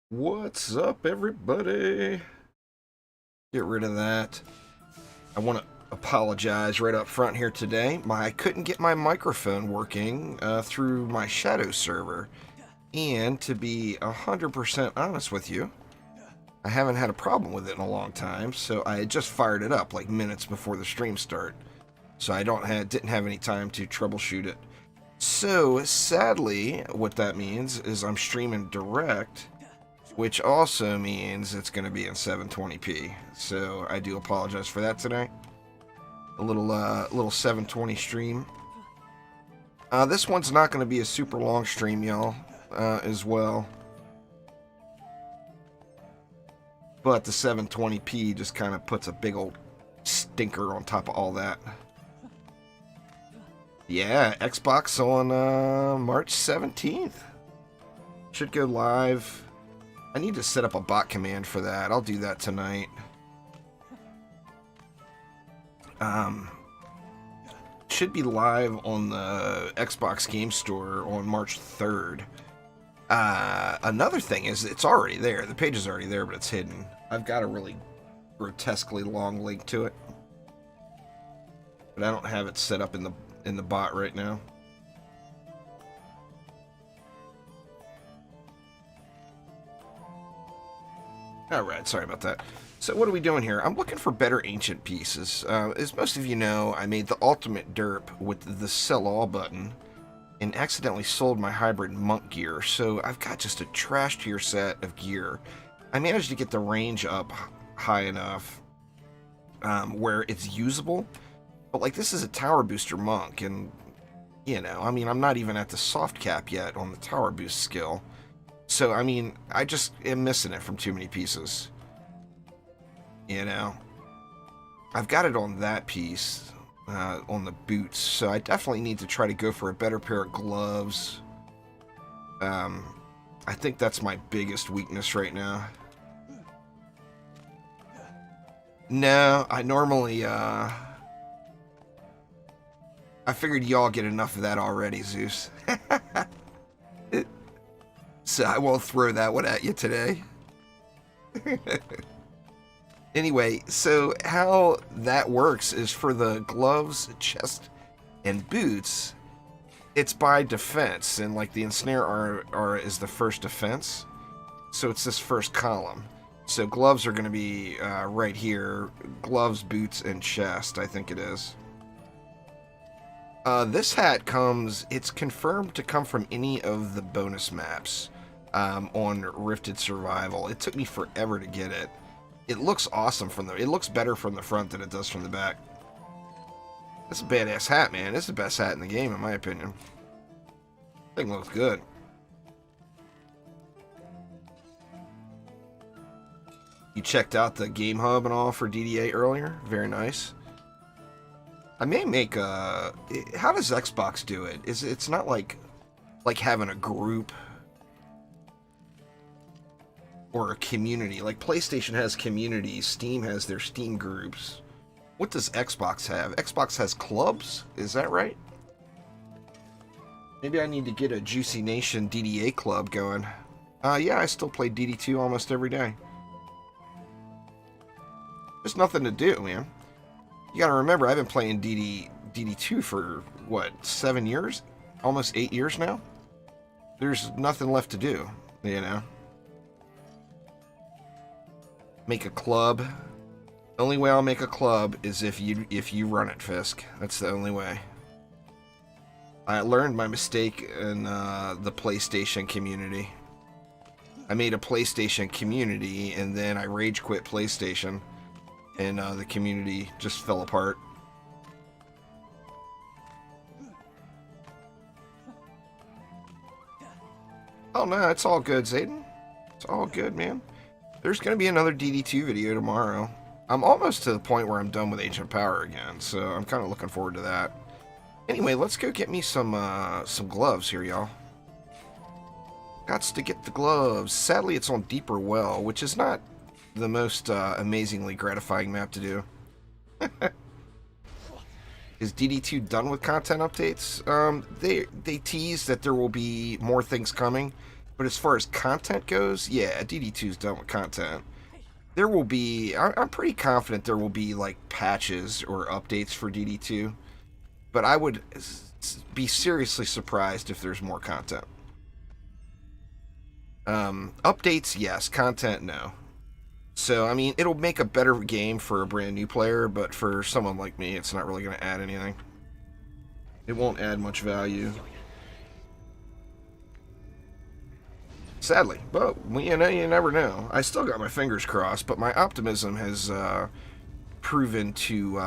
What's up, everybody? Get rid of that. I want to apologize right up front here today. I couldn't get my microphone working through my Shadow server. And to be 100% honest with you, I haven't had a problem with it in a long time, so I had just fired it up like minutes before the stream start. So I didn't have any time to troubleshoot it. So sadly, what that means is I'm streaming direct, which also means it's going to be in 720p. So I do apologize for that today. A little 720 stream. This one's not going to be a super long stream, y'all, as well. But the 720p just kind of puts a big old stinker on top of all that. Yeah, Xbox on March 17th. Should go live. I need to set up a bot command for that. I'll do that tonight. Should be live on the Xbox Game Store on March 3rd. Another thing is it's already there. The page is already there, but it's hidden. I've got a really grotesquely long link to it, but I don't have it set up in the bot right now. Alright, sorry about that. So what are we doing here? I'm looking for better ancient pieces. As most of you know, I made the ultimate derp with the sell all button and accidentally sold my hybrid monk gear, so I've got just a trash tier set of gear. I managed to get the range up high enough where it's usable, but like this is a tower booster monk, and you know, I mean, I'm not even at the soft cap yet on the tower boost skill. So, I mean, I just am missing it from too many pieces. You know? I've got it on that piece, on the boots, so I definitely need to try to go for a better pair of gloves. I think that's my biggest weakness right now. No, I normally, I figured y'all get enough of that already, Zeus. So I won't throw that one at you today. Anyway, so how that works is for the gloves, chest, and boots, it's by defense, and like the ensnare is the first defense, so it's this first column. So gloves are going to be right here, gloves, boots, and chest, I think it is. This hat it's confirmed to come from any of the bonus maps. On Rifted Survival. It took me forever to get it. It looks awesome it looks better from the front than it does from the back. That's a badass hat, man. It's the best hat in the game, in my opinion. Thing looks good. You checked out the game hub and all for DDA earlier? Very nice. I may make a... How does Xbox do it? It's not like having a group or a community. Like PlayStation has communities, Steam has their Steam groups. What does Xbox have? Xbox has clubs? Is that right? Maybe I need to get a Juicy Nation DDA club going. Yeah, I still play DD2 almost every day. There's nothing to do, man. You gotta remember, I've been playing DD2 for, what, 7 years? Almost 8 years now? There's nothing left to do, you know? Make a club. The only way I'll make a club is if you run it, Fisk. That's the only way. I learned my mistake in the PlayStation community. I made a PlayStation community, and then I rage quit PlayStation, and the community just fell apart. Oh no, it's all good, Zayden. It's all good, man. There's going to be another DD2 video tomorrow. I'm almost to the point where I'm done with Ancient Power again, so I'm kind of looking forward to that. Anyway, let's go get me some gloves here, y'all. Gots to get the gloves. Sadly, it's on Deeper Well, which is not the most amazingly gratifying map to do. Is DD2 done with content updates? They tease that there will be more things coming. But as far as content goes, yeah, DD2 is done with content. There will be, I'm pretty confident there will be like patches or updates for DD2, but I would be seriously surprised if there's more content. Updates, yes. Content, no. So, I mean, it'll make a better game for a brand new player, but for someone like me, it's not really going to add anything. It won't add much value. Sadly, but you know, you never know. I still got my fingers crossed, but my optimism has proven to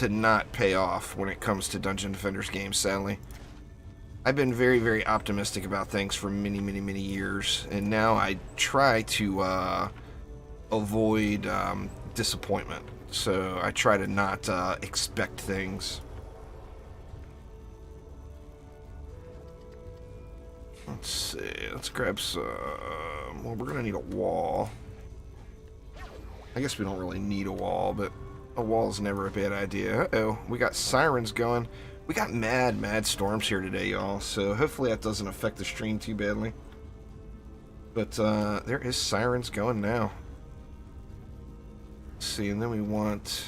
not pay off when it comes to Dungeon Defenders games, sadly. I've been very, very optimistic about things for many, many, many years, and now I try to avoid disappointment. So I try to not expect things. Let's see, let's grab some, well, we're gonna need a wall. I guess we don't really need a wall, but a wall is never a bad idea. Uh-oh, we got sirens going. We got mad storms here today, y'all, so hopefully that doesn't affect the stream too badly. But there is sirens going now. Let's see, and then we want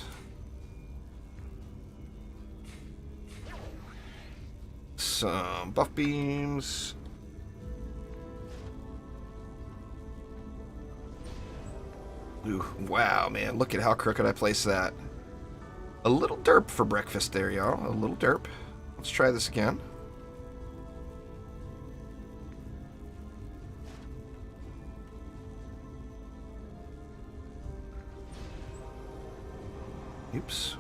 some buff beams. Ooh, wow, man, look at how crooked I placed that. A little derp for breakfast there, y'all. A little derp. Let's try this again. Oops.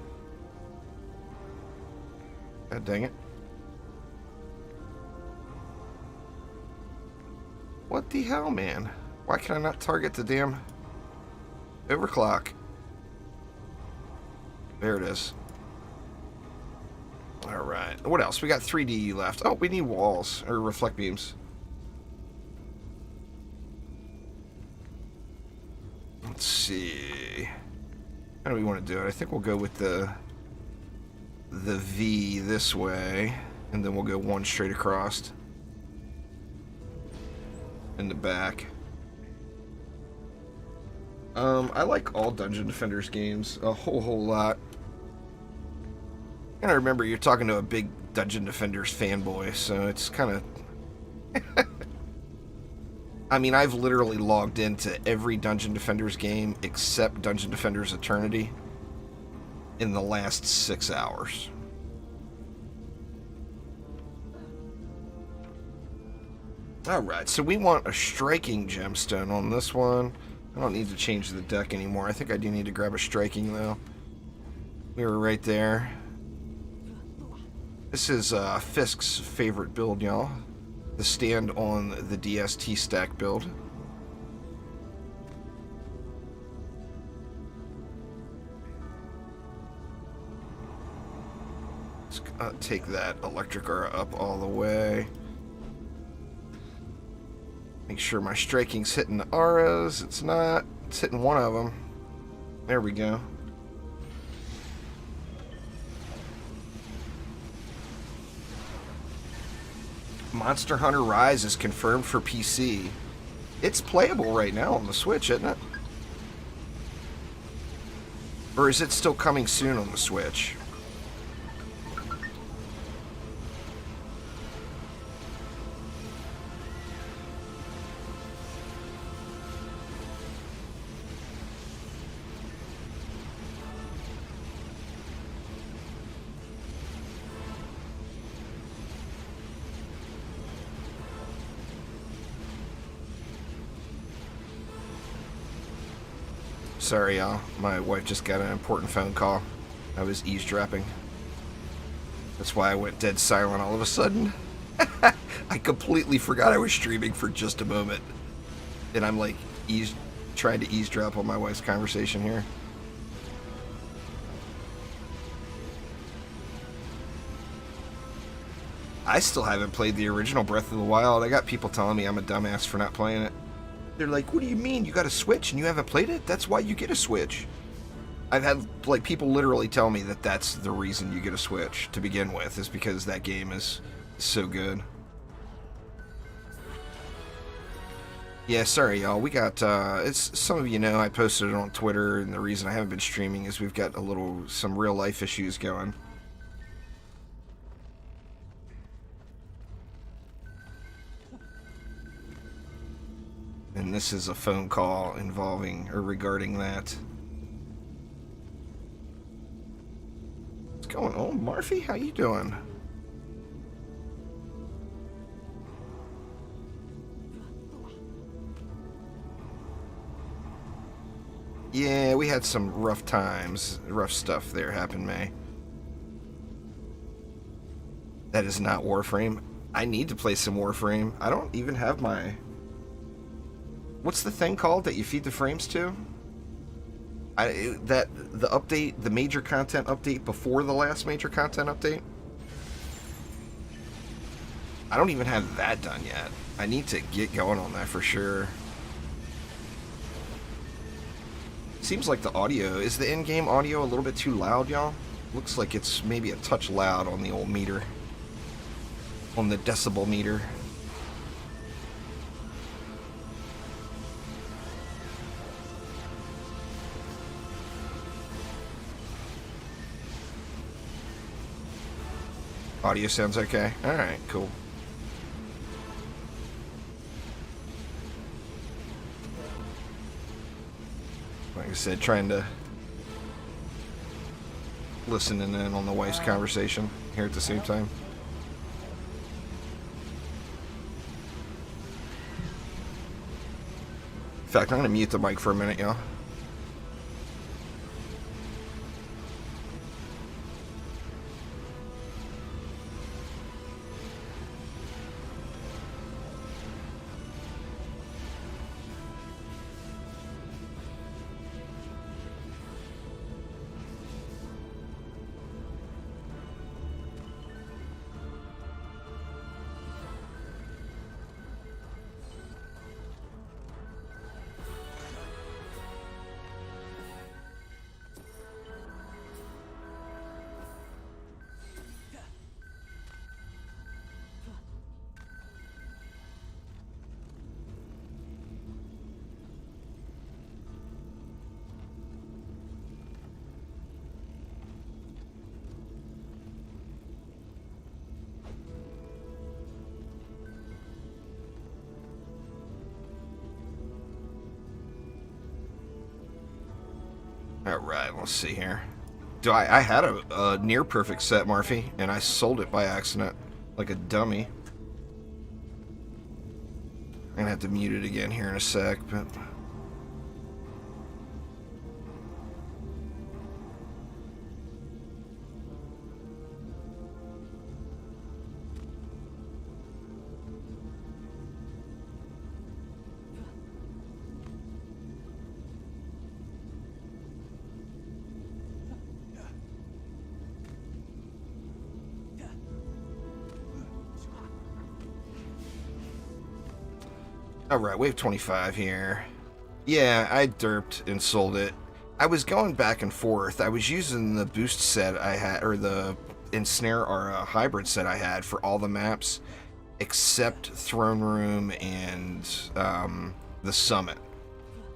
God dang it. What the hell, man? Why can I not target the damn overclock? There it is. Alright. What else? We got 3D left. Oh, we need walls. Or reflect beams. Let's see. How do we want to do it? I think we'll go with the V this way. And then we'll go one straight across. In the back. I like all Dungeon Defenders games a whole lot. And I remember you're talking to a big Dungeon Defenders fanboy, so it's kind of... I mean, I've literally logged into every Dungeon Defenders game except Dungeon Defenders Eternity in the last 6 hours. Alright, so we want a striking gemstone on this one. I don't need to change the deck anymore. I think I do need to grab a striking, though. We were right there. This is Fisk's favorite build, y'all. The stand on the DST stack build. Let's take that electric aura up all the way. Make sure my striking's hitting the auras. It's not. It's hitting one of them. There we go. Monster Hunter Rise is confirmed for PC. It's playable right now on the Switch, isn't it? Or is it still coming soon on the Switch? Sorry, y'all. My wife just got an important phone call. I was eavesdropping. That's why I went dead silent all of a sudden. I completely forgot I was streaming for just a moment. And I'm like, trying to eavesdrop on my wife's conversation here. I still haven't played the original Breath of the Wild. I got people telling me I'm a dumbass for not playing it. They're like, what do you mean? You got a Switch and you haven't played it? That's why you get a Switch. I've had, like, people literally tell me that that's the reason you get a Switch to begin with, is because that game is so good. Yeah, sorry, y'all. We got, it's, some of you know I posted it on Twitter, and the reason I haven't been streaming is we've got some real life issues going. And this is a phone call involving, or regarding that. What's going on, Murphy? How you doing? Yeah, we had some rough times, rough stuff there happen, May. That is not Warframe. I need to play some Warframe. I don't even have my... What's the thing called that you feed the frames to? The update, the major content update before the last major content update? I don't even have that done yet. I need to get going on that for sure. Seems like the audio, is the in-game audio a little bit too loud, y'all? Looks like it's maybe a touch loud on the old meter. On the decibel meter. Audio sounds okay? Alright, cool. Like I said, trying to listen in on the wife's conversation here at the same time. In fact, I'm going to mute the mic for a minute, y'all. Alright, let's see here. I had a near perfect set, Murphy, and I sold it by accident. Like a dummy. I'm gonna have to mute it again here in a sec, but... Alright, wave 25 here. Yeah, I derped and sold it. I was going back and forth. I was using the boost set I had, or the ensnare or hybrid set I had for all the maps, except Throne Room and the Summit.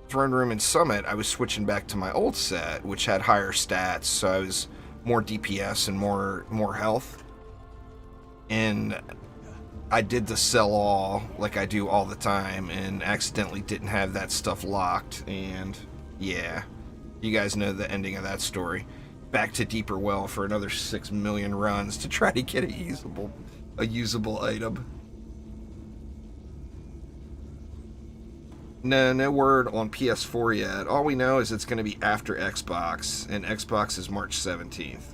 Throne Room and Summit, I was switching back to my old set, which had higher stats, so I was more DPS and more health. And I did the sell all like I do all the time and accidentally didn't have that stuff locked, and yeah, you guys know the ending of that story. Back to Deeper Well for another 6 million runs to try to get a usable item. No word on PS4 yet. All we know is it's going to be after Xbox, and Xbox is March 17th.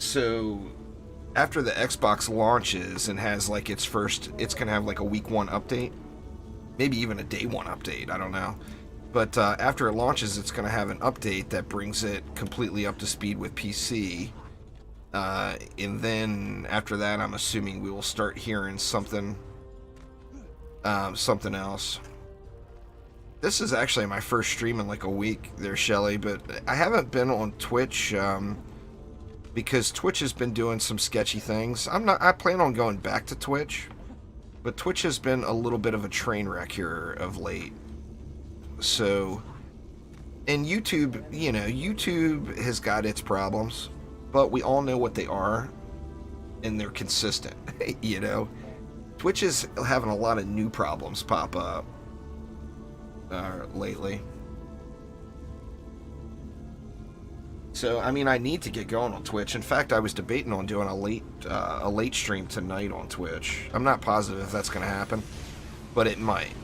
So, after the Xbox launches and has like its first, it's going to have like a week 1 update. Maybe even a day 1 update, I don't know. But after it launches, it's going to have an update that brings it completely up to speed with PC. And then after that, I'm assuming we will start hearing something else. This is actually my first stream in like a week there, Shelly, but I haven't been on Twitch, because Twitch has been doing some sketchy things. I plan on going back to Twitch, but Twitch has been a little bit of a train wreck here of late. So, and YouTube, you know, YouTube has got its problems, but we all know what they are, and they're consistent, you know. Twitch is having a lot of new problems pop up lately. So, I mean, I need to get going on Twitch. In fact, I was debating on doing a late stream tonight on Twitch. I'm not positive if that's going to happen, but it might.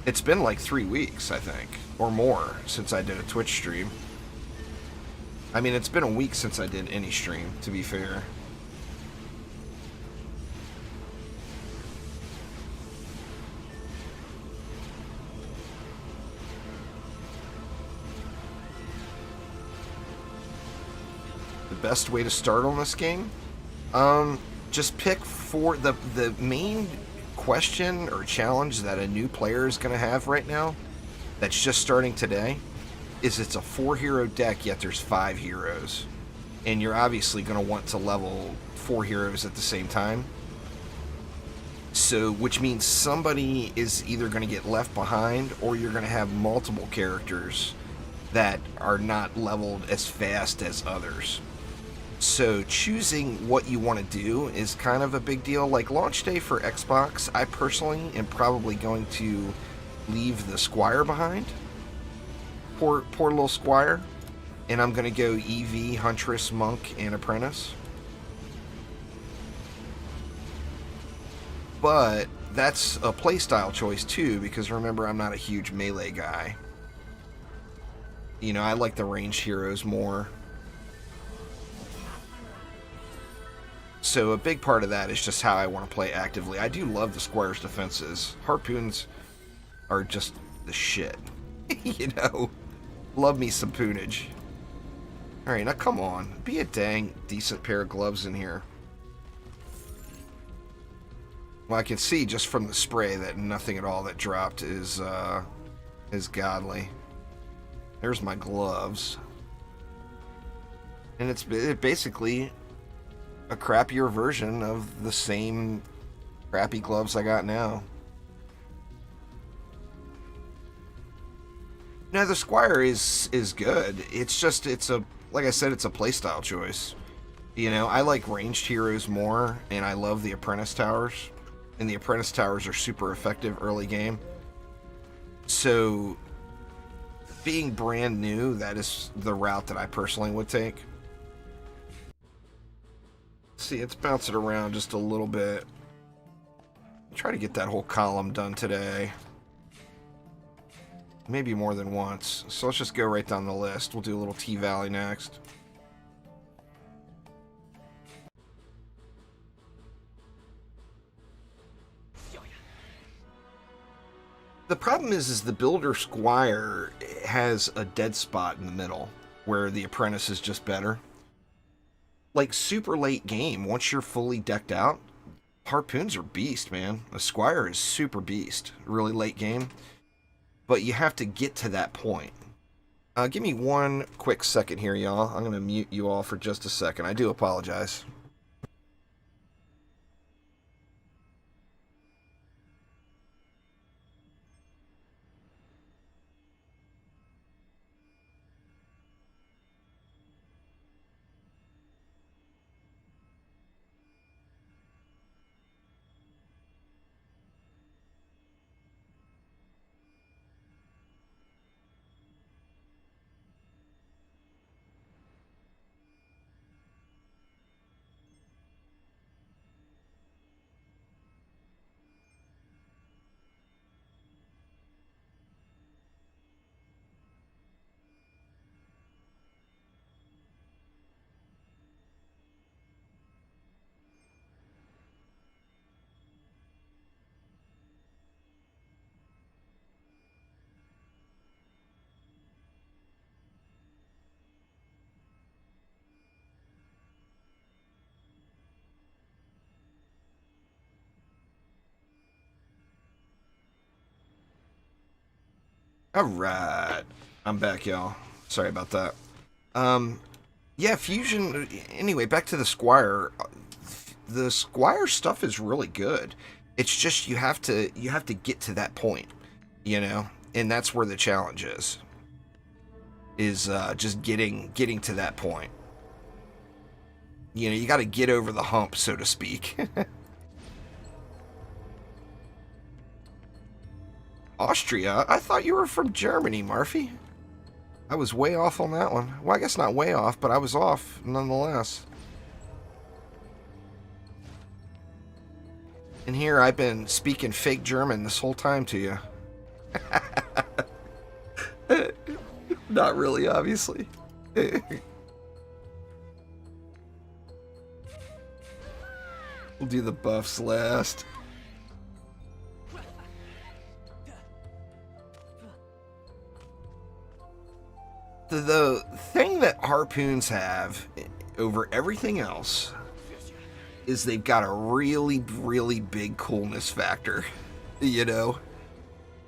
It's been like 3 weeks, I think, or more, since I did a Twitch stream. I mean, it's been a week since I did any stream, to be fair. The best way to start on this game? Just pick for the main question or challenge that a new player is going to have right now, that's just starting today, is it's a 4-hero deck, yet there's 5 heroes. And you're obviously going to want to level 4 heroes at the same time. So, which means somebody is either going to get left behind, or you're going to have multiple characters that are not leveled as fast as others. So choosing what you want to do is kind of a big deal. Like launch day for Xbox, I personally am probably going to leave the Squire behind. Poor little Squire. And I'm going to go EV, Huntress, Monk, and Apprentice. But that's a playstyle choice too, because remember, I'm not a huge melee guy. You know, I like the ranged heroes more. So a big part of that is just how I want to play actively. I do love the Squire's defenses. Harpoons are just the shit. You know? Love me some poonage. Alright, now come on. Be a dang decent pair of gloves in here. Well, I can see just from the spray that nothing at all that dropped is godly. There's my gloves. And it's basically a crappier version of the same crappy gloves I got now. Now the Squire is good. It's just, like I said, it's a playstyle choice. You know, I like ranged heroes more, and I love the Apprentice Towers. And the Apprentice Towers are super effective early game. So, being brand new, that is the route that I personally would take. See, it's bouncing around just a little bit. Try to get that whole column done today. Maybe more than once. So let's just go right down the list. We'll do a little T-Valley next. The problem is the Builder Squire has a dead spot in the middle, where the Apprentice is just better. Like, super late game, once you're fully decked out, Harpoons are beast, man. A Squire is super beast. Really late game. But you have to get to that point. Give me one quick second here, y'all. I'm going to mute you all for just a second. I do apologize. Alright. I'm back, y'all. Sorry about that. Yeah, fusion. Anyway, back to the Squire. The Squire stuff is really good. It's just you have to get to that point, you know, and that's where the challenge is just getting to that point. You know, you got to get over the hump, so to speak. Austria? I thought you were from Germany, Murphy. I was way off on that one. Well, I guess not way off, but I was off nonetheless. And here I've been speaking fake German this whole time to you. Not really, obviously. We'll do the buffs last. The thing that harpoons have over everything else is they've got a really, really big coolness factor, you know?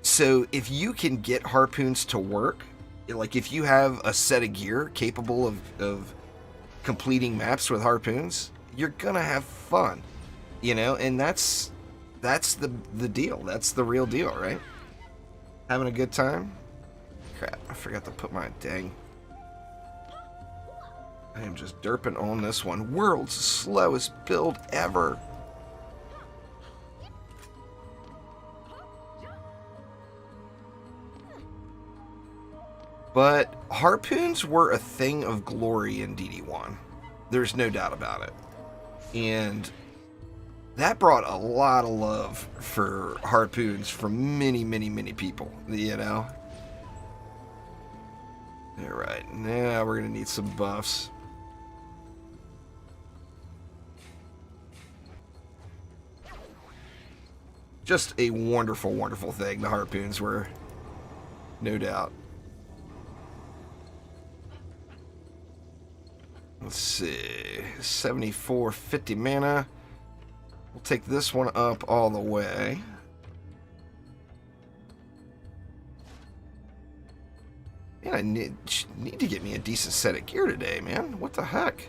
So if you can get harpoons to work, like if you have a set of gear capable of completing maps with harpoons, you're gonna have fun, you know? And that's the deal. That's the real deal, right? Having a good time? Crap, I forgot to put my dang... I am just derping on this one. World's slowest build ever. But harpoons were a thing of glory in DD1. There's no doubt about it. And that brought a lot of love for harpoons from many, many, many people, you know? Alright, now we're going to need some buffs. Just a wonderful, wonderful thing, the harpoons were, no doubt. Let's see, 74, 50 mana. We'll take this one up all the way. Man, I need to get me a decent set of gear today, man. What the heck?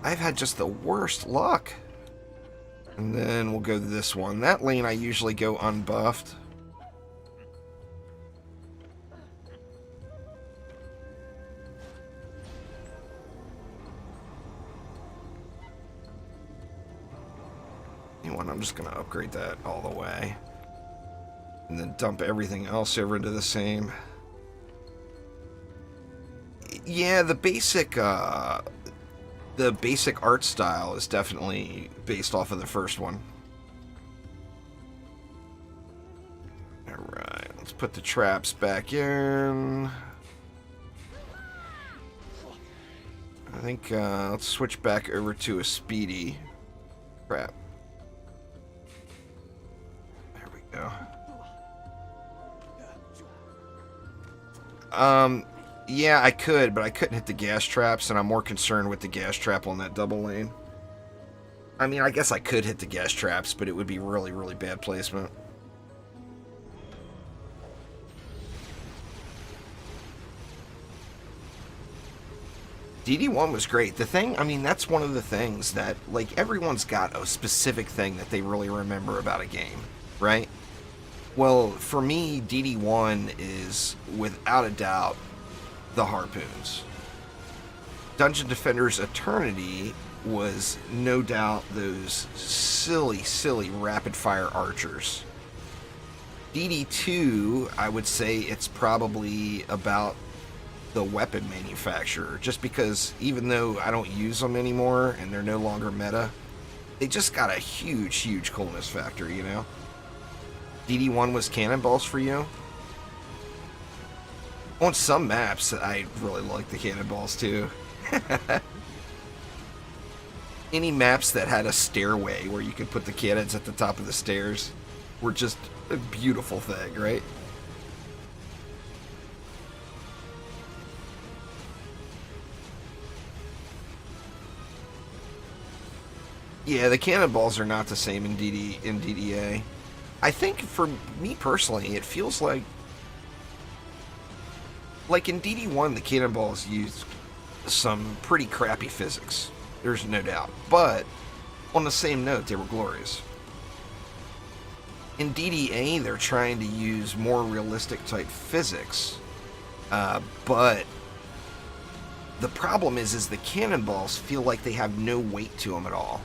I've had just the worst luck. And then we'll go this one. That lane I usually go unbuffed. You know what? I'm just going to upgrade that all the way. And then dump everything else over into the same. Yeah, the basic art style is definitely based off of the first one. Alright, let's put the traps back in. I think, let's switch back over to a speedy. Crap. There we go. Yeah, I could, but I couldn't hit the gas traps, and I'm more concerned with the gas trap on that double lane. I mean, I guess I could hit the gas traps, but it would be really, really bad placement. DD1 was great. The thing, I mean, that's one of the things that, like, everyone's got a specific thing that they really remember about a game, right? Well, for me, DD1 is, without a doubt, the harpoons. Dungeon Defender's Eternity was no doubt those silly, silly rapid-fire archers. DD2, I would say it's probably about the weapon manufacturer, just because even though I don't use them anymore and they're no longer meta, they just got a huge, huge coolness factor, you know? DD1 was cannonballs for you? On some maps, I really like the cannonballs too. Any maps that had a stairway where you could put the cannons at the top of the stairs were just a beautiful thing, right? Yeah, the cannonballs are not the same in DDA. I think for me personally, it feels like in DD1, the cannonballs used some pretty crappy physics. There's no doubt. But on the same note, they were glorious. In DDA, they're trying to use more realistic type physics, but the problem is the cannonballs feel like they have no weight to them at all.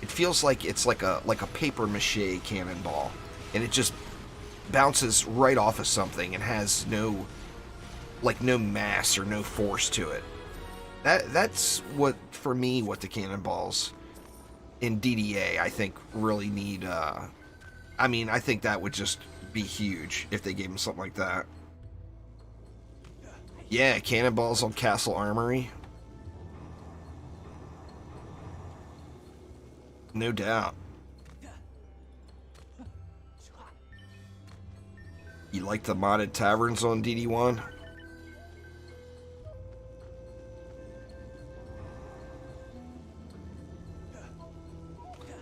It feels like it's like a paper mache cannonball, and it just bounces right off of something and has no mass or no force to it. That's what, for me, what the cannonballs in DDA I think really need. I mean, I think that would just be huge if they gave him something like that. Yeah, cannonballs on Castle Armory. No doubt. You like the modded taverns on DD1?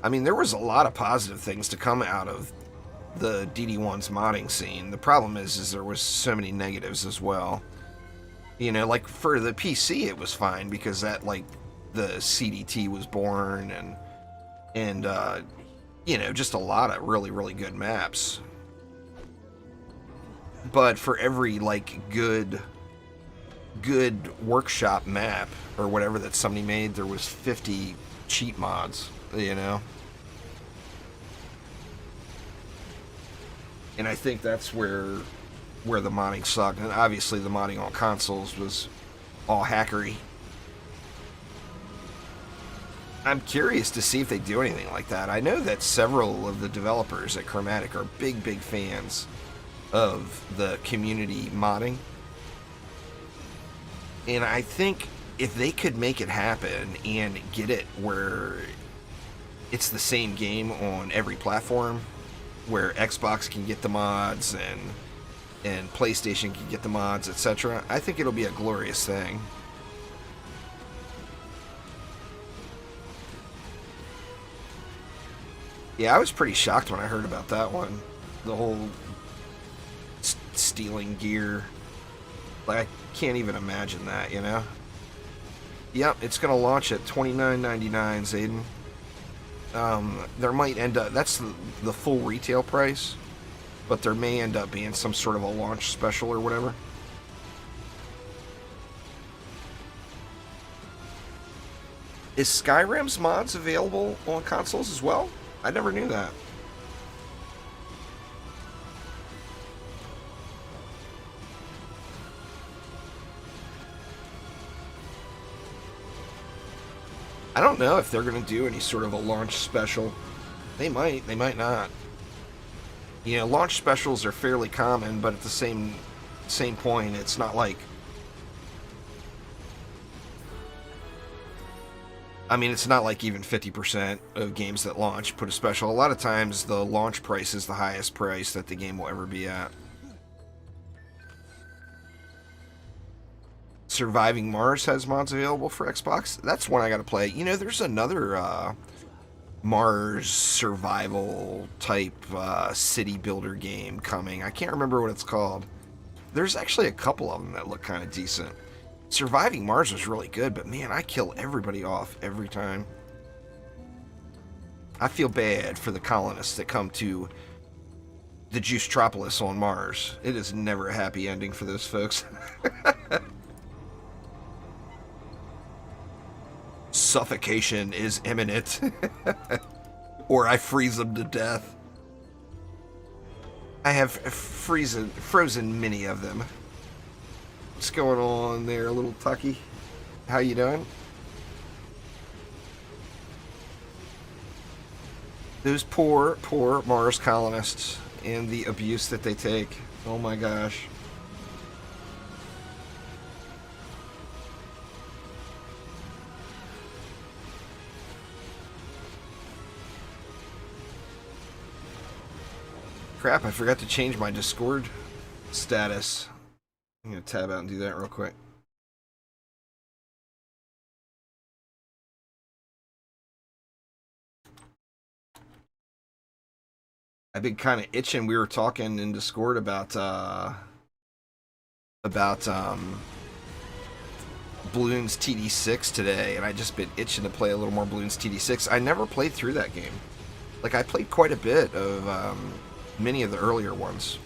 I mean, there was a lot of positive things to come out of the DD1's modding scene. The problem is there was so many negatives as well. You know, like for the PC, it was fine because that, like, the CDT was born and you know, just a lot of really, really good maps. But for every, like, good workshop map or whatever that somebody made, there was 50 cheat mods, you know? And I think that's where the modding sucked. And obviously the modding on consoles was all hackery. I'm curious to see if they do anything like that. I know that several of the developers at Chromatic are big fans of the community modding. And I think if they could make it happen and get it where it's the same game on every platform, where Xbox can get the mods and PlayStation can get the mods, etc., I think it'll be a glorious thing. Yeah, I was pretty shocked when I heard about that one. The whole stealing gear. Like, I can't even imagine that, you know? Yep, it's going to launch at $29.99, Zayden. There might end up... That's the full retail price, but there may end up being some sort of a launch special or whatever. Is Skyrim's mods available on consoles as well? I never knew that. I don't know if they're going to do any sort of a launch special. They might not. You know, launch specials are fairly common, but at the same point, it's not like... I mean, it's not like even 50% of games that launch put a special. A lot of times, the launch price is the highest price that the game will ever be at. Surviving Mars has mods available for Xbox. That's one I gotta play. You know, there's another Mars survival type city builder game coming. I can't remember what it's called. There's actually a couple of them that look kind of decent. Surviving Mars was really good, but man, I kill everybody off every time. I feel bad for the colonists that come to the Juicetropolis on Mars. It is never a happy ending for those folks. Suffocation is imminent. Or I freeze them to death. I have frozen many of them. What's going on there, little Tucky? How you doing? Those poor Mars colonists and the abuse that they take. Oh my gosh. Crap, I forgot to change my Discord status. I'm going to tab out and do that real quick. I've been kind of itching. We were talking in Discord about Bloons TD6 today, and I just been itching to play a little more Bloons TD6. I never played through that game. Like, I played quite a bit of many of the earlier ones.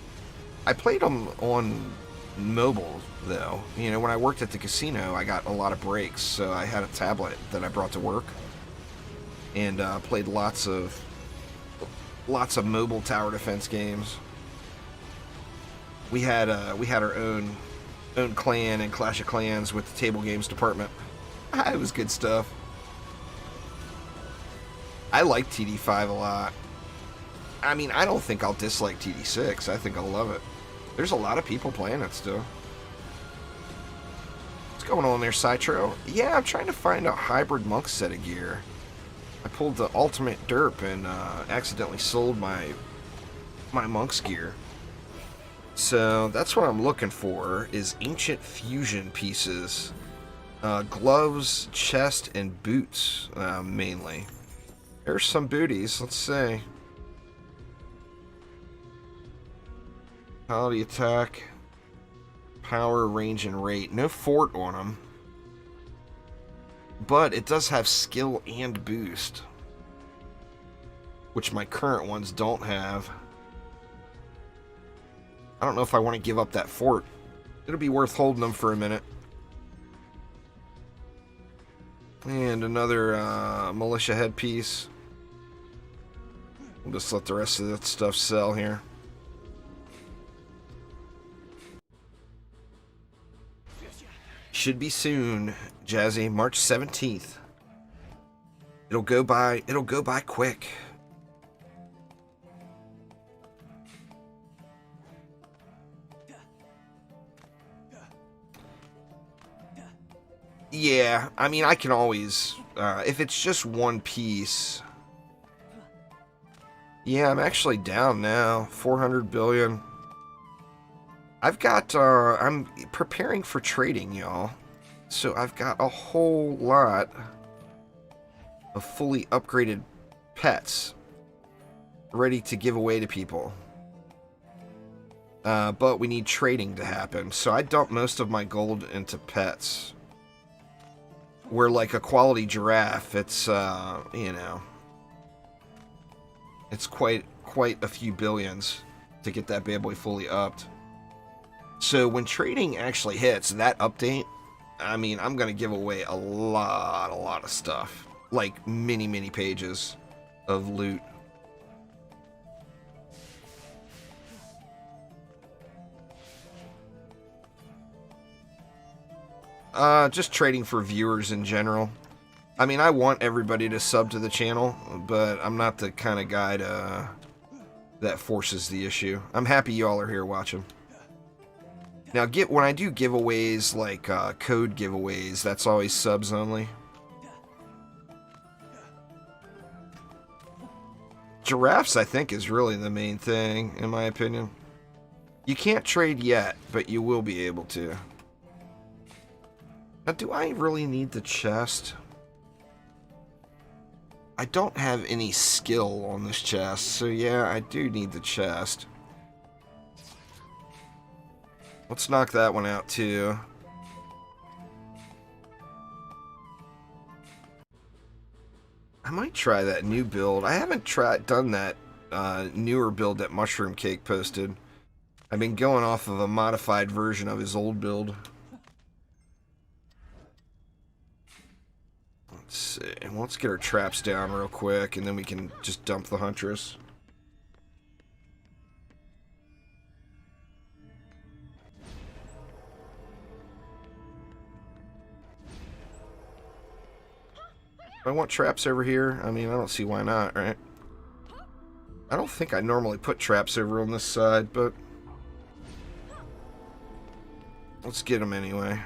I played them on mobile, though. You know, when I worked at the casino, I got a lot of breaks, so I had a tablet that I brought to work, and played lots of mobile tower defense games. We had our own clan and Clash of Clans with the table games department. It was good stuff. I like TD5 a lot. I mean, I don't think I'll dislike TD6. I think I'll love it. There's a lot of people playing it still. What's going on there, Citro? Yeah, I'm trying to find a hybrid monk set of gear. I pulled the ultimate derp and accidentally sold my monk's gear. So that's what I'm looking for, is ancient fusion pieces. Gloves, chest, and boots, mainly. There's some booties, let's see. Quality attack, power, range, and rate. No fort on them. But it does have skill and boost, which my current ones don't have. I don't know if I want to give up that fort. It'll be worth holding them for a minute. And another militia headpiece. We'll just let the rest of that stuff sell here. Should be soon, Jazzy. March 17th. It'll go by quick. Yeah, I mean, I can always, if it's just one piece. Yeah, I'm actually down now. 400 billion. I've got, I'm preparing for trading, y'all. So I've got a whole lot of fully upgraded pets ready to give away to people. But we need trading to happen. So I dump most of my gold into pets. Where, like, a quality giraffe, it's, you know, it's quite a few billions to get that bad boy fully upped. So when trading actually hits, that update, I mean, I'm going to give away a lot of stuff. Like, many pages of loot. Just trading for viewers in general. I mean, I want everybody to sub to the channel, but I'm not the kind of guy that forces the issue. I'm happy y'all are here watching. Now, when I do giveaways, like code giveaways, that's always subs only. Giraffes, I think, is really the main thing, in my opinion. You can't trade yet, but you will be able to. Now, do I really need the chest? I don't have any skill on this chest, so yeah, I do need the chest. Let's knock that one out, too. I might try that new build. I haven't done that newer build that Mushroom Cake posted. I've been going off of a modified version of his old build. Let's see. Let's get our traps down real quick, and then we can just dump the Huntress. I want traps over here. I mean, I don't see why not, right? I don't think I normally put traps over on this side, but let's get them anyway.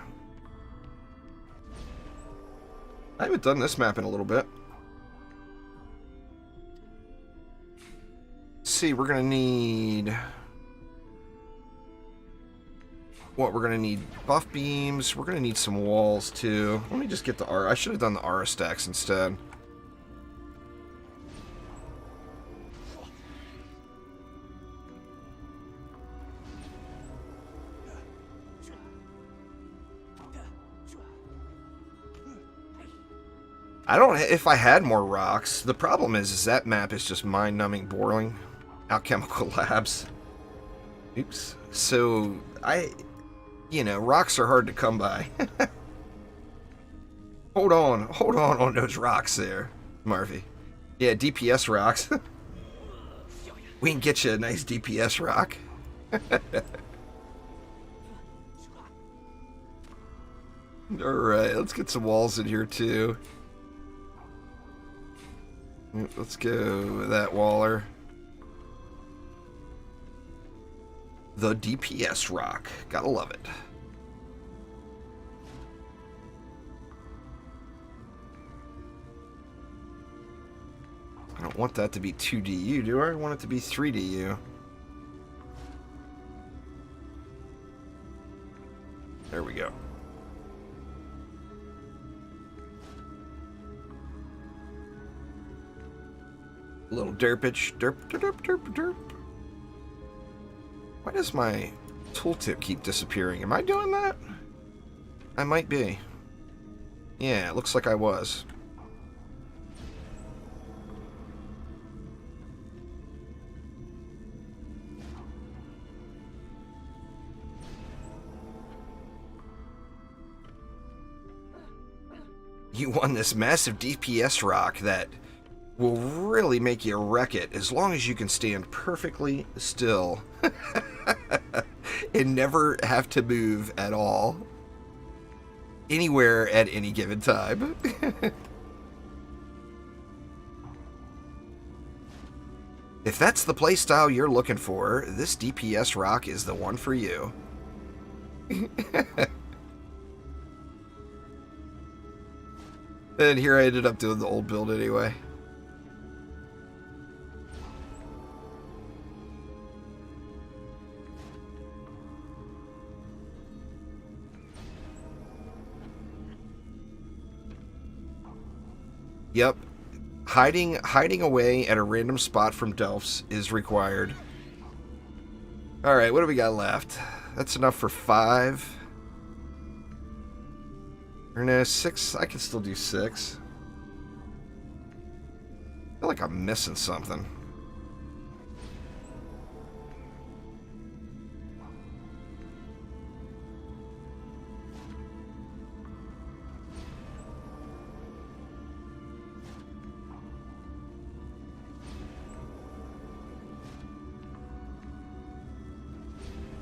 I haven't done this map in a little bit. Let's see, we're going to need... What, we're going to need buff beams. We're going to need some walls, too. Let me just get the aura. I should have done the aura stacks instead. I don't... If I had more rocks... The problem is that map is just mind-numbing boring. Alchemical Labs. Oops. So, you know, rocks are hard to come by. Hold on those rocks there, Marvy. Yeah, DPS rocks. We can get you a nice DPS rock. Alright, let's get some walls in here too. Let's go with that waller. The DPS rock. Gotta love it. I don't want that to be 2DU, do I? I want it to be 3DU. There we go. A little derpage. Derp, derp, derp, derp. Why does my tooltip keep disappearing? Am I doing that? I might be. Yeah, it looks like I was. You won this massive DPS rock that will really make you wreck it as long as you can stand perfectly still and never have to move at all anywhere at any given time. If that's the playstyle you're looking for, this DPS rock is the one for you. And here I ended up doing the old build anyway. Yep. Hiding away at a random spot from Delphs is required. Alright, what do we got left? That's enough for 5. Or no, 6. I can still do 6. I feel like I'm missing something.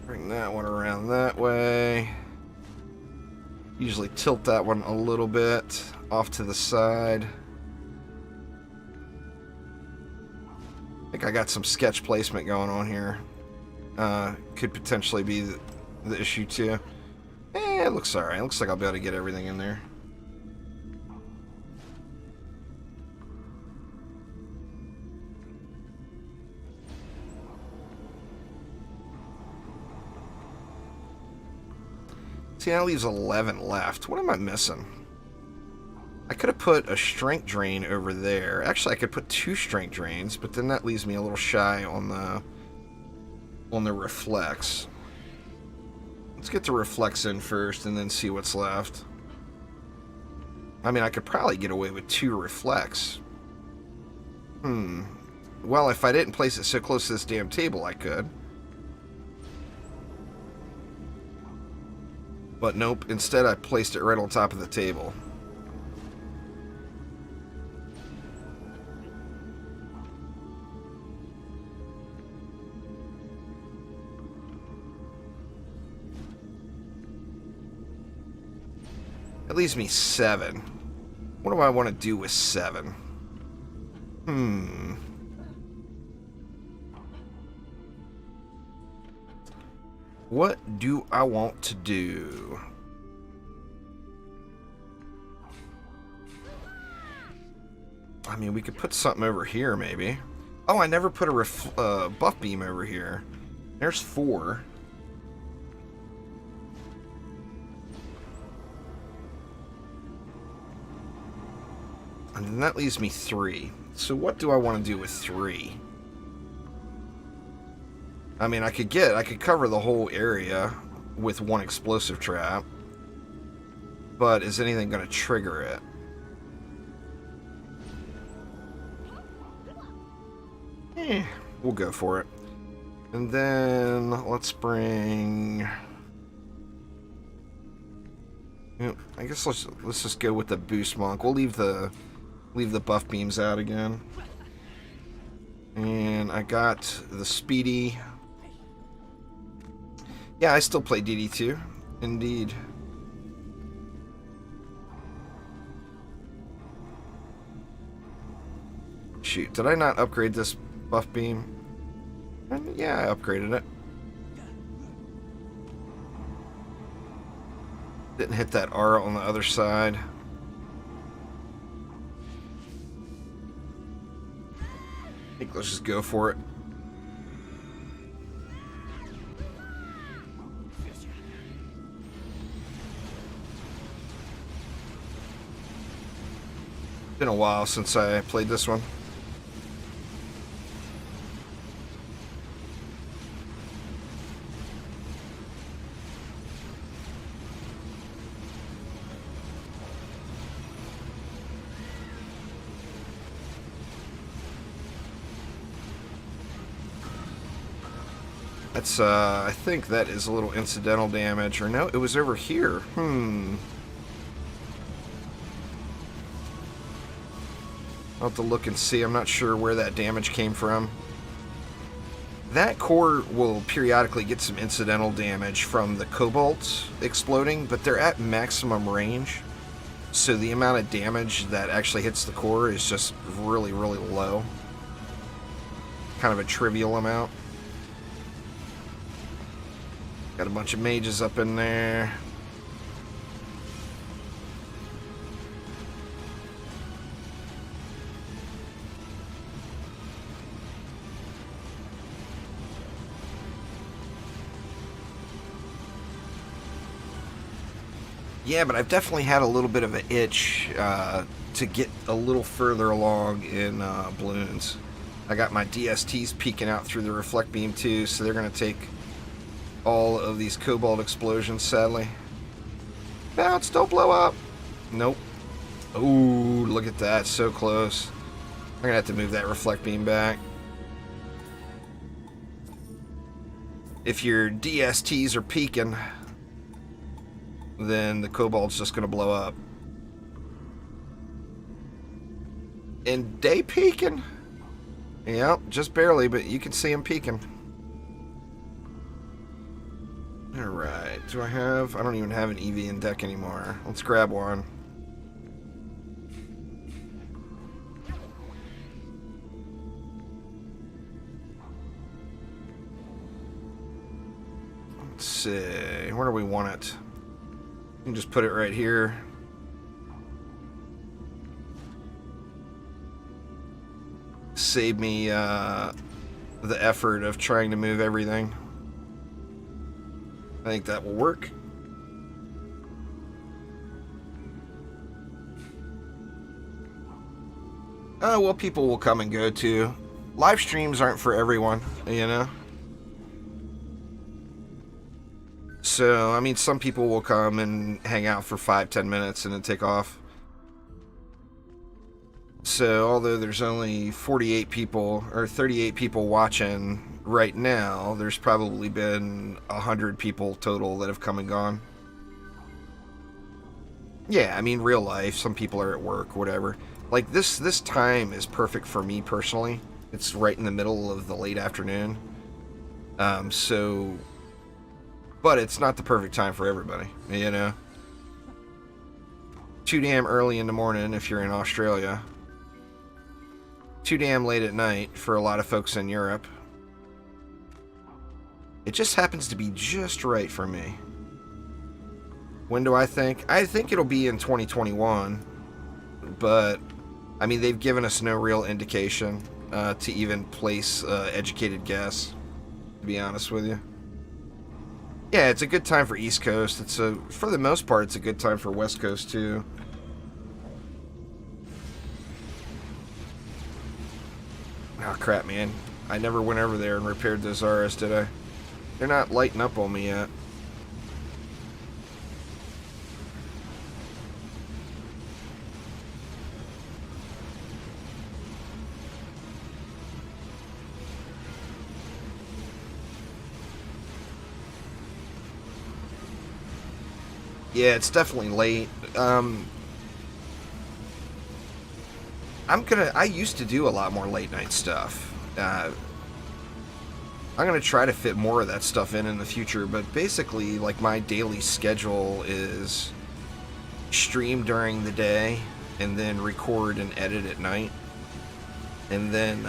Bring that one around that way. Usually tilt that one a little bit off to the side. I think I got some sketch placement going on here. Could potentially be the issue too. It looks alright. It looks like I'll be able to get everything in there. See, that leaves 11 left. What am I missing? I could have put a strength drain over there. Actually, I could put 2 strength drains, but then that leaves me a little shy on the reflex. Let's get the reflex in first and then see what's left. I mean, I could probably get away with 2 reflex. Well, if I didn't place it so close to this damn table, I could. But nope, instead I placed it right on top of the table. That leaves me 7. What do I want to do with 7? What do I want to do? I mean, we could put something over here, maybe. Oh, I never put a buff beam over here. There's 4. And then that leaves me 3. So what do I want to do with 3? I mean, I could cover the whole area with 1 explosive trap. But is anything going to trigger it? We'll go for it. And then let's bring... I guess let's just go with the boost monk. We'll leave the buff beams out again. And I got the speedy. Yeah, I still play DD2. Indeed. Shoot, did I not upgrade this buff beam? Yeah, I upgraded it. Didn't hit that R on the other side. I think let's just go for it. Been a while since I played this one. That's, I think that is a little incidental damage. Or no, it was over here. I'll have to look and see. I'm not sure where that damage came from. That core will periodically get some incidental damage from the cobalt exploding, but they're at maximum range. So the amount of damage that actually hits the core is just really, really low. Kind of a trivial amount. Got a bunch of mages up in there. Yeah, but I've definitely had a little bit of an itch to get a little further along in balloons. I got my DSTs peeking out through the reflect beam too, so they're going to take all of these cobalt explosions, sadly. Bounce, don't blow up. Nope. Ooh, look at that, so close. I'm going to have to move that reflect beam back. If your DSTs are peaking, then the cobalt's just going to blow up. And they peeking? Yep, just barely, but you can see them peeking. Alright, do I have... I don't even have an EV in deck anymore. Let's grab one. Let's see, where do we want it? You can just put it right here. Save me the effort of trying to move everything. I think that will work. Well, people will come and go too. Live streams aren't for everyone, you know? So, I mean, some people will come and hang out for 5-10 minutes and then take off. So, although there's only 48 people, or 38 people watching right now, there's probably been 100 people total that have come and gone. Yeah, I mean, real life, some people are at work, whatever. Like, this time is perfect for me, personally. It's right in the middle of the late afternoon. But it's not the perfect time for everybody, you know? Too damn early in the morning if you're in Australia. Too damn late at night for a lot of folks in Europe. It just happens to be just right for me. When do I think? I think it'll be in 2021. But, I mean, they've given us no real indication to even place educated guess, to be honest with you. Yeah, it's a good time for East Coast. For the most part, it's a good time for West Coast, too. Oh, crap, man. I never went over there and repaired those RS, did I? They're not lighting up on me yet. Yeah, it's definitely late. I used to do a lot more late night stuff. I'm gonna try to fit more of that stuff in the future, but basically, like, my daily schedule is stream during the day and then record and edit at night. And then,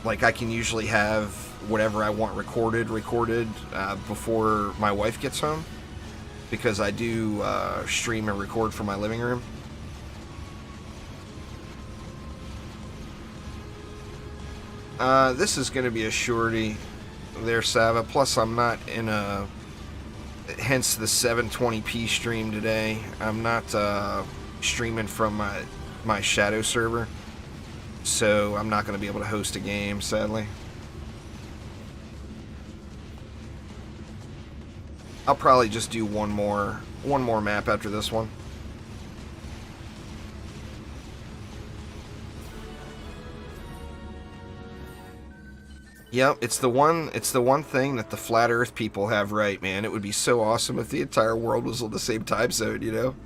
like, I can usually have whatever I want recorded before my wife gets home, because I do stream and record from my living room. This is going to be a shorty there, Sava. Plus, I'm not in a... Hence the 720p stream today. I'm not streaming from my Shadow server. So, I'm not going to be able to host a game, sadly. I'll probably just do one more map after this one. Yep, it's the one thing that the flat Earth people have right, man. It would be so awesome if the entire world was on the same time zone, you know?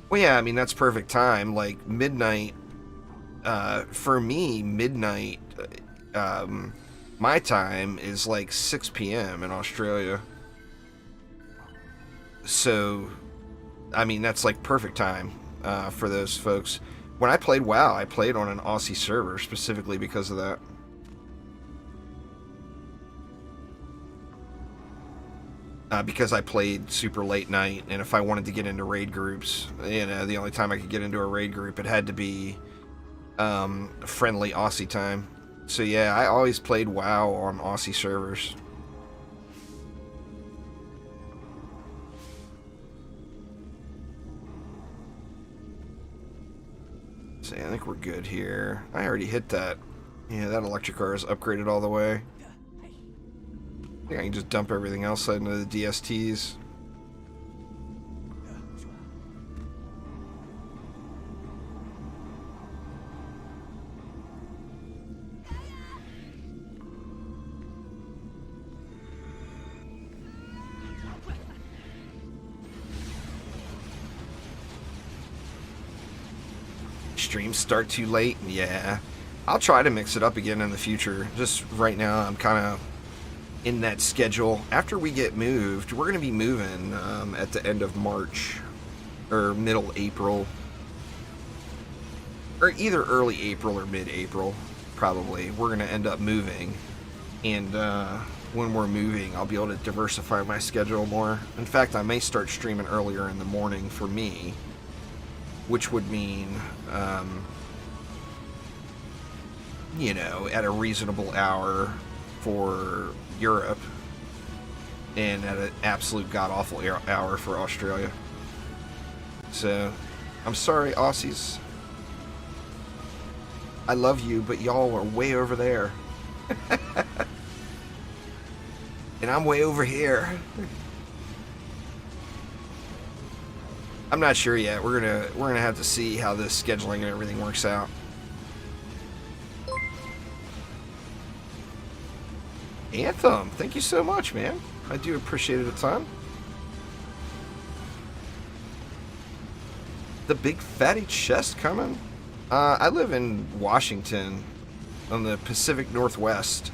Well, yeah, I mean, that's perfect time. Like, midnight, for me, midnight, my time is like 6 p.m. in Australia. So, I mean, that's like perfect time for those folks. When I played WoW, I played on an Aussie server specifically because of that. Because I played super late night, and if I wanted to get into raid groups, you know, the only time I could get into a raid group, it had to be friendly Aussie time. So yeah, I always played WoW on Aussie servers. See, I think we're good here. I already hit that. Yeah, that electric car is upgraded all the way. I think I can just dump everything else into the DSTs. Streams start too late? Yeah. I'll try to mix it up again in the future. Just right now, I'm kind of in that schedule. After we get moved, we're going to be moving at the end of March, or middle April, or either early April or mid-April, probably. We're going to end up moving, and when we're moving, I'll be able to diversify my schedule more. In fact, I may start streaming earlier in the morning for me, which would mean, you know, at a reasonable hour for Europe, and at an absolute god-awful hour for Australia. So, I'm sorry, Aussies. I love you, but y'all are way over there. And I'm way over here. I'm not sure yet. We're gonna have to see how this scheduling and everything works out. Anthem, thank you so much, man. I do appreciate it a ton. The big fatty chest coming? I live in Washington on the Pacific Northwest.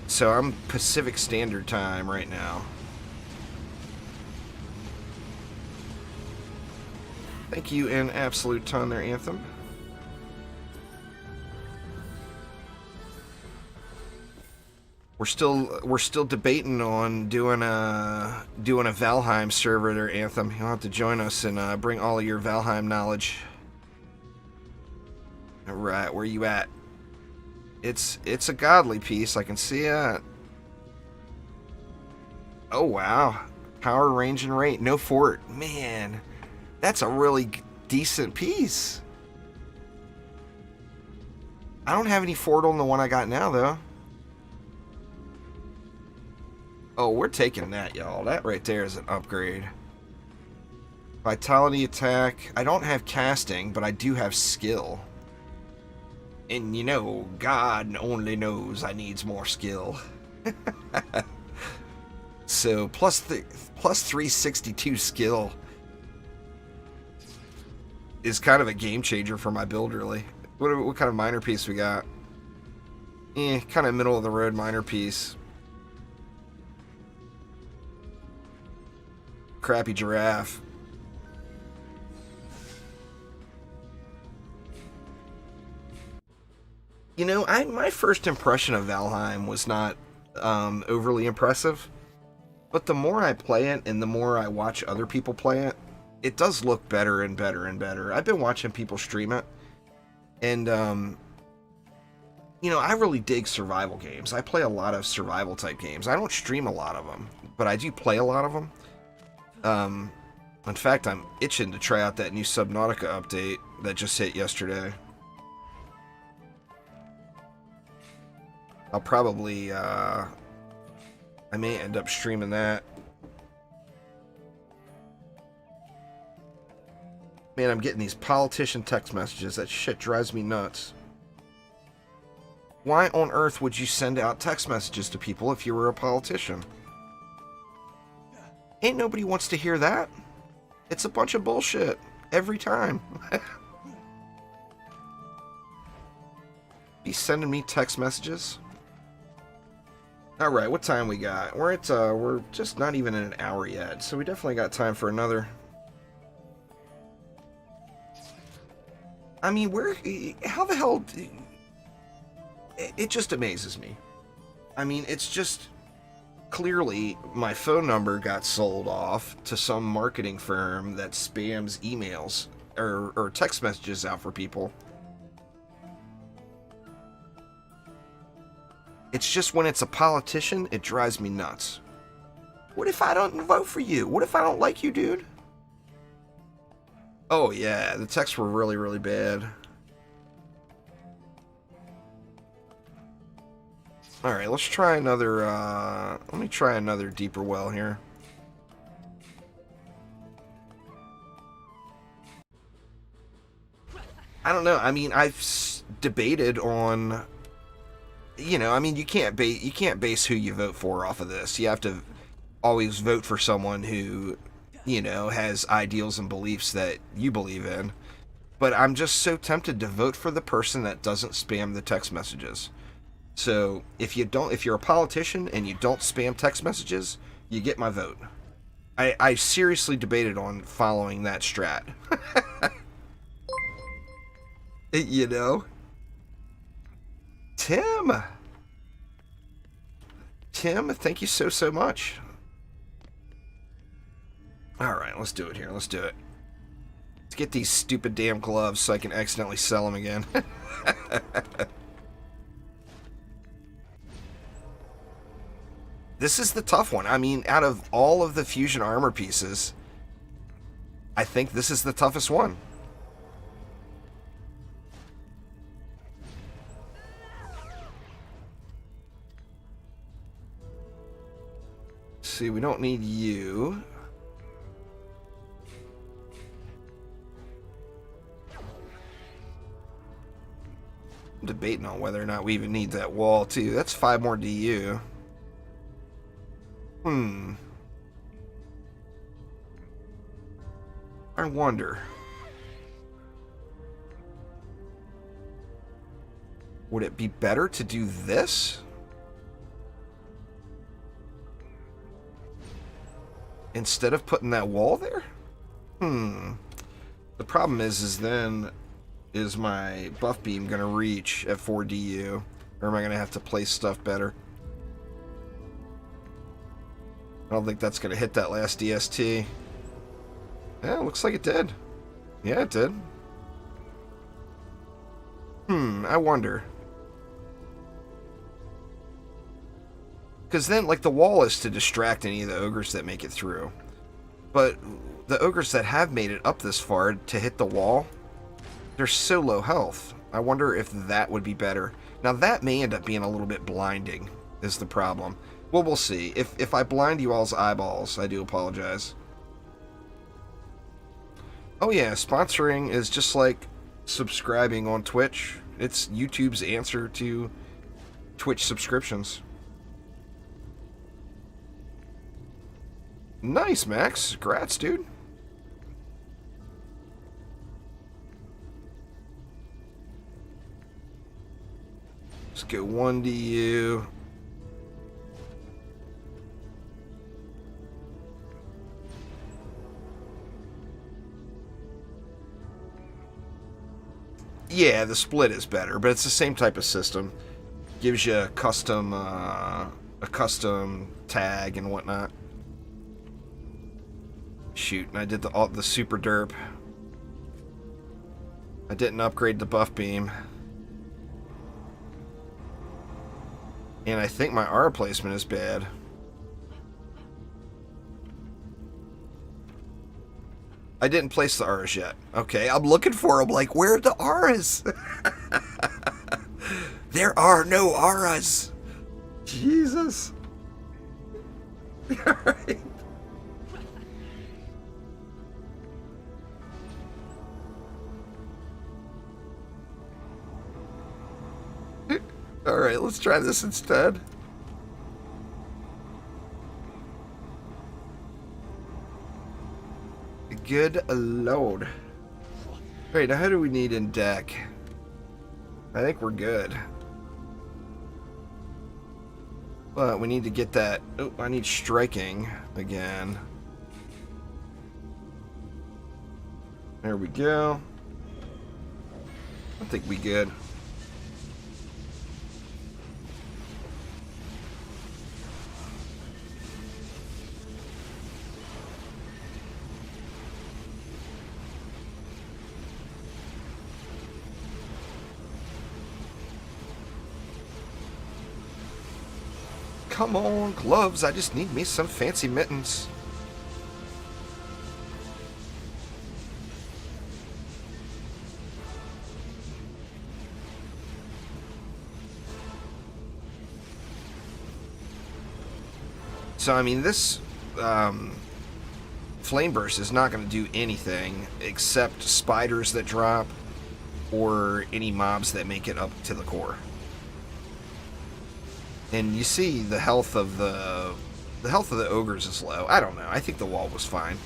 So I'm Pacific Standard Time right now. Thank you an absolute ton there, Anthem. We're still debating on doing a Valheim server there, Anthem. You'll have to join us and bring all of your Valheim knowledge. All right, where you at? It's a godly piece. I can see it. Oh wow, power, range, and rate. No fort, man. That's a really decent piece. I don't have any fort on the one I got now though. Oh, we're taking that, y'all. That right there is an upgrade. Vitality attack. I don't have casting, but I do have skill. And you know, God only knows I needs more skill. So plus 362 skill is kind of a game changer for my build, really. What kind of minor piece we got? Kind of middle of the road minor piece. Crappy giraffe. You know, my first impression of Valheim was not overly impressive, but the more I play it and the more I watch other people play it, it does look better and better and better. I've been watching people stream it, and you know, I really dig survival games. I play a lot of survival type games. I don't stream a lot of them, but I do play a lot of them. In fact, I'm itching to try out that new Subnautica update that just hit yesterday. I'll probably, I may end up streaming that. Man, I'm getting these politician text messages. That shit drives me nuts. Why on earth would you send out text messages to people if you were a politician? Ain't nobody wants to hear that. It's a bunch of bullshit. Every time. Be sending me text messages? Alright, what time we got? We're just not even in an hour yet, so we definitely got time for another. I mean, how the hell... It just amazes me. I mean, it's just... Clearly, my phone number got sold off to some marketing firm that spams emails or text messages out for people. It's just when it's a politician, it drives me nuts. What if I don't vote for you? What if I don't like you, dude? Oh yeah, the texts were really, really bad. Alright, let's try another, let me try another deeper well here. I don't know, I mean, I've debated on... You know, I mean, you can't base who you vote for off of this. You have to always vote for someone who, you know, has ideals and beliefs that you believe in. But I'm just so tempted to vote for the person that doesn't spam the text messages. So if you're a politician and you don't spam text messages, you get my vote. I seriously debated on following that strat. You know? Tim, thank you so much. Alright, let's do it here. Let's do it. Let's get these stupid damn gloves so I can accidentally sell them again. This is the tough one. I mean, out of all of the fusion armor pieces, I think this is the toughest one. See, we don't need you. I'm debating on whether or not we even need that wall, too. That's 5 more DU. I wonder. Would it be better to do this? Instead of putting that wall there? The problem is then, is my buff beam going to reach at 4 DU? Or am I going to have to place stuff better? I don't think that's going to hit that last DST. Yeah, looks like it did. Yeah, it did. I wonder. Because then, like, the wall is to distract any of the ogres that make it through. But the ogres that have made it up this far to hit the wall, they're so low health. I wonder if that would be better. Now, that may end up being a little bit blinding, is the problem. Well, we'll see. If I blind you all's eyeballs, I do apologize. Oh yeah, sponsoring is just like subscribing on Twitch. It's YouTube's answer to Twitch subscriptions. Nice, Max. Congrats, dude. Let's go 1DU. Yeah, the split is better, but it's the same type of system. Gives you a custom tag and whatnot. Shoot, and I did the super derp. I didn't upgrade the buff beam. And I think my R placement is bad. I didn't place the R's yet. Okay, I'm looking for them. Like, where are the R's? There are no R's. Jesus. Alright. Alright, let's try this instead. Good load. Wait, now how do we need in deck? I think we're good. But we need to get that. Oh, I need striking again. There we go. I think we good. Come on, gloves. I just need me some fancy mittens. So, I mean, this Flame Burst is not going to do anything except spiders that drop or any mobs that make it up to the core. And you see the health of the ogres is low. I don't know. I think the wall was fine.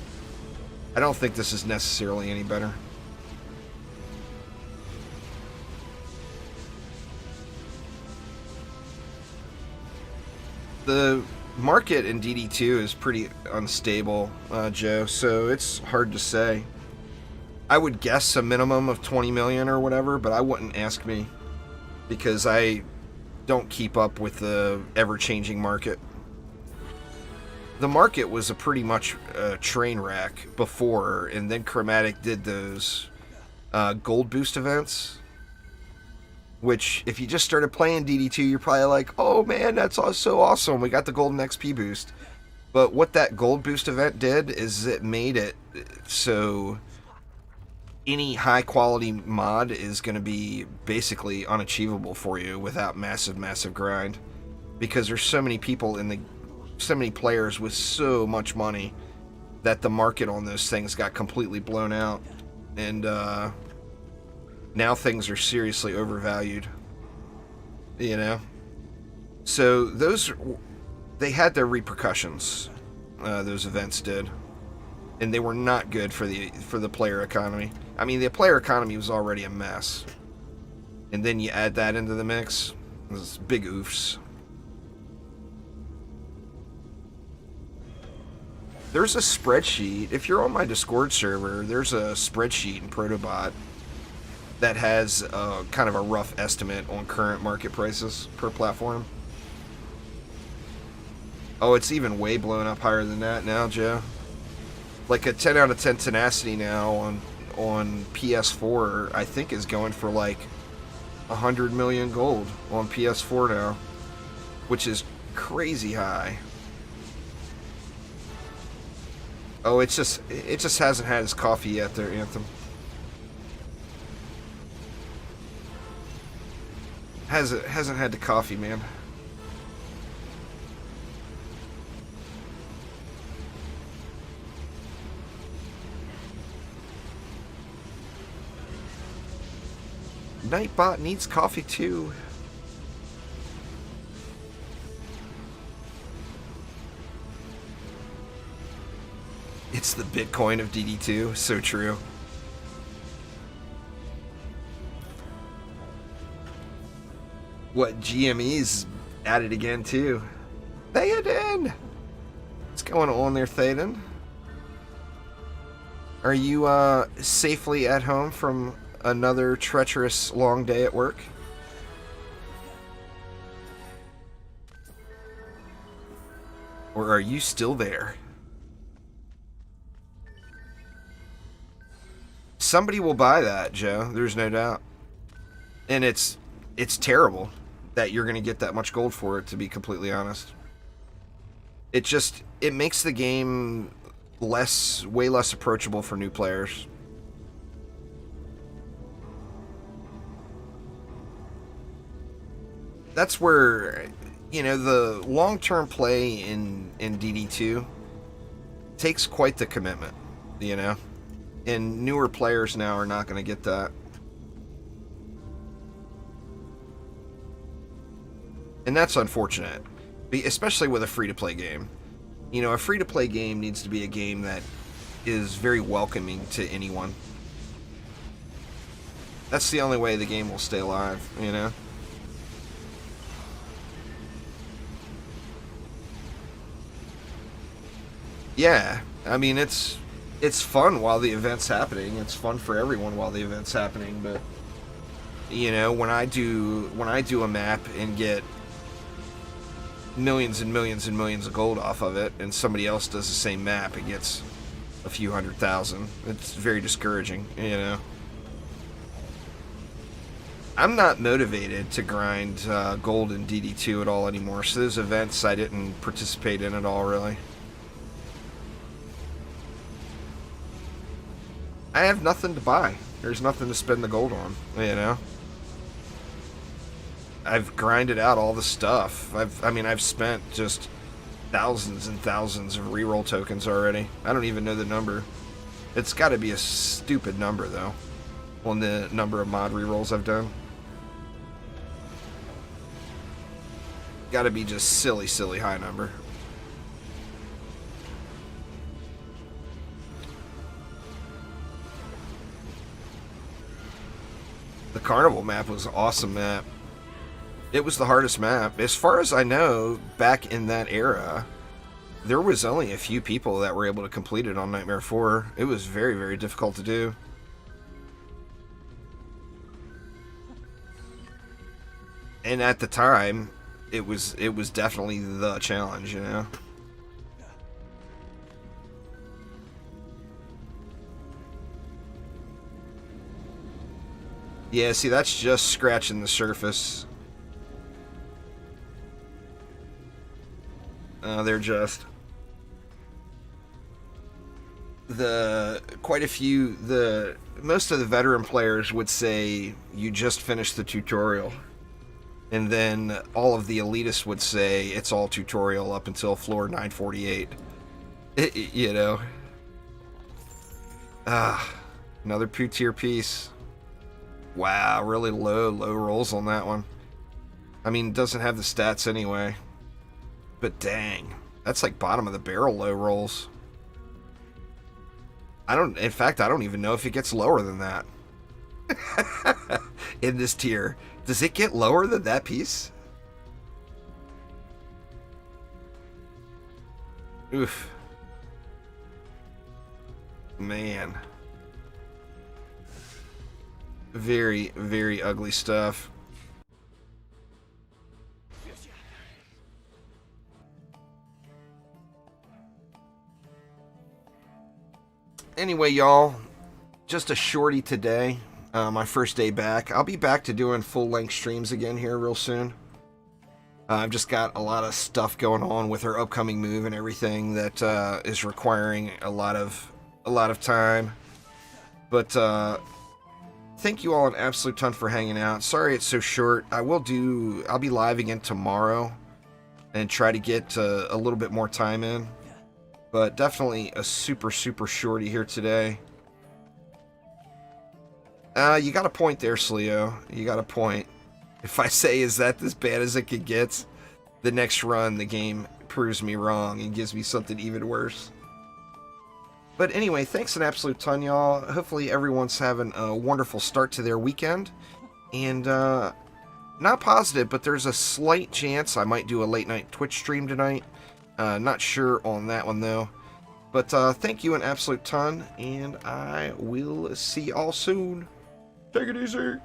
I don't think this is necessarily any better. The market in DD2 is pretty unstable, Joe, so it's hard to say. I would guess a minimum of 20 million or whatever, but I wouldn't ask me because I don't keep up with the ever-changing market. The market was a pretty much train wreck before, and then Chromatic did those gold boost events, which if you just started playing DD2, you're probably like, oh man, that's so awesome, we got the golden XP boost. But what that gold boost event did is it made it so any high-quality mod is going to be basically unachievable for you without massive grind, because there's so many people so many players with so much money that the market on those things got completely blown out, and now things are seriously overvalued. You know, so they had their repercussions. Those events did. And they were not good for the player economy. I mean, the player economy was already a mess. And then you add that into the mix. Those big oofs. There's a spreadsheet. If you're on my Discord server, there's a spreadsheet in Protobot that has kind of a rough estimate on current market prices per platform. Oh, it's even way blown up higher than that now, Joe. Like a 10 out of 10 tenacity now on PS4, I think is going for like 100 million gold on PS4 now, which is crazy high. Oh, it just hasn't had its coffee yet there, Anthem. Hasn't had the coffee, man. Nightbot needs coffee too. It's the Bitcoin of DD2. So true. What, GME's at it again too. Theoden! What's going on there, Theoden? Are you safely at home from another treacherous long day at work? Or are you still there? Somebody will buy that, Joe. There's no doubt. And it's terrible that you're going to get that much gold for it, to be completely honest. It makes the game way less approachable for new players. That's where, you know, the long-term play in DD2 takes quite the commitment, you know? And newer players now are not going to get that. And that's unfortunate, especially with a free-to-play game. You know, a free-to-play game needs to be a game that is very welcoming to anyone. That's the only way the game will stay alive, you know? Yeah, I mean, it's fun while the event's happening. It's fun for everyone while the event's happening, but you know, when I do a map and get millions and millions and millions of gold off of it, and somebody else does the same map and gets a few 100,000, it's very discouraging, you know. I'm not motivated to grind gold in DD2 at all anymore, so those events I didn't participate in at all, really. I have nothing to buy. There's nothing to spend the gold on, you know. I've grinded out all the stuff. I've spent just thousands and thousands of reroll tokens already. I don't even know the number. It's got to be a stupid number, though, on the number of mod rerolls I've done. Got to be just silly, silly high number. The Carnival map was an awesome map. It was the hardest map. As far as I know, back in that era, there was only a few people that were able to complete it on Nightmare 4. It was very, very difficult to do. And at the time, it was definitely the challenge, you know? Yeah, see, that's just scratching the surface. They're just most of the veteran players would say you just finished the tutorial, and then all of the elitists would say it's all tutorial up until floor 948. You know. Another tier piece. Wow, really low rolls on that one. I mean, it doesn't have the stats anyway. But dang, that's like bottom of the barrel low rolls. In fact, I don't even know if it gets lower than that. In this tier. Does it get lower than that piece? Oof. Man. Very, very ugly stuff. Anyway, y'all, just a shorty today. My first day back. I'll be back to doing full-length streams again here real soon. I've just got a lot of stuff going on with our upcoming move and everything that is requiring a lot of time. But thank you all an absolute ton for hanging out. Sorry it's so short. I'll be live again tomorrow and try to get a little bit more time in. But definitely a super, super shorty here today. You got a point there, Sleo. You got a point. If I say, is that as bad as it could get, the next run, the game proves me wrong and gives me something even worse. But anyway, thanks an absolute ton, y'all. Hopefully everyone's having a wonderful start to their weekend. And, not positive, but there's a slight chance I might do a late night Twitch stream tonight. Not sure on that one, though. But thank you an absolute ton, and I will see y'all soon. Take it easy.